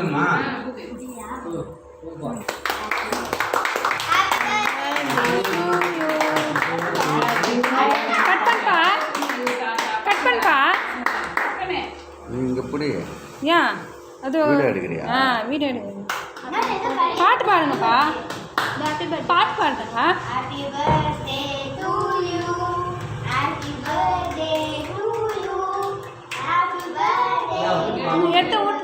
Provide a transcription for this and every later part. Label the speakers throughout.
Speaker 1: வாங்கம்மா.
Speaker 2: நீங்க எப்படி
Speaker 1: ஏன் அது
Speaker 2: வீடியோ எடுக்கிறியா?
Speaker 1: வீடியோ எடுக்கிறேன். பாட்டு பாடுங்கப்பா. பாட்டு பாடுறா. எடுத்து ஓட்டு.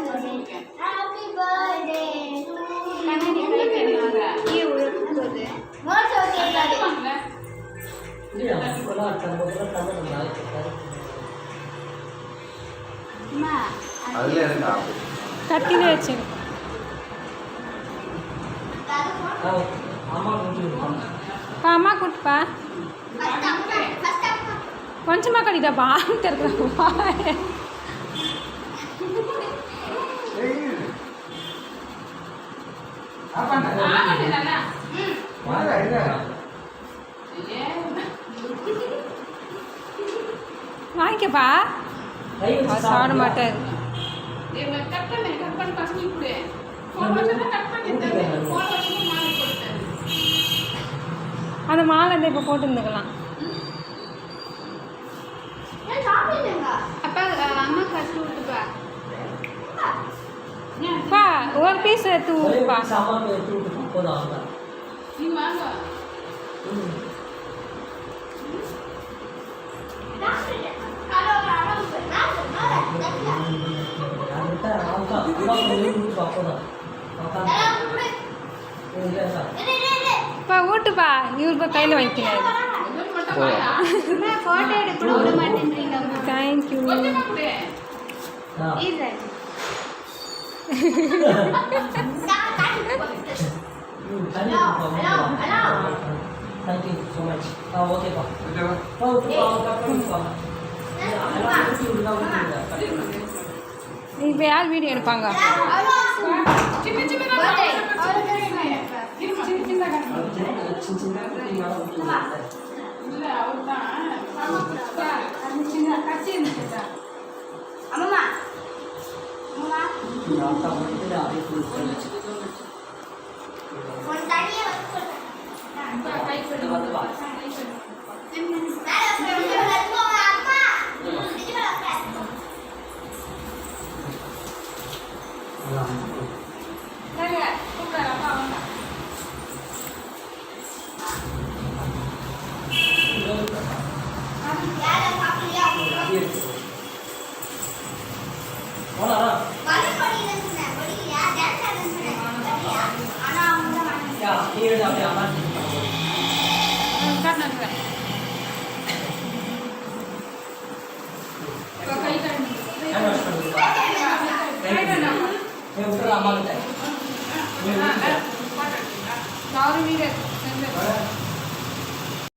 Speaker 2: அதுல எனக்கு ஆப்பு
Speaker 1: கத்திலே வச்சு அம்மா கூட்டுப்பா. கொஞ்சமாக கடிதாப்பா இருக்கிறப்பா. வாங்கிக்கப்பா. சாப்பிட மாட்டார். அந்த மாலை இருந்தால் இப்போ போட்டு இருந்துக்கலாம். பா ஒரு பீஸ் எடுத்து விட்டுப்பா. பா ஊட்டுப்பா. இவருக்கு கையில் வைக்கிறாரு. Thank you.
Speaker 3: Thank you so much. Okay, pa.
Speaker 1: இப்போ யார் வீடியோ எடுப்பாங்க?
Speaker 3: Hey,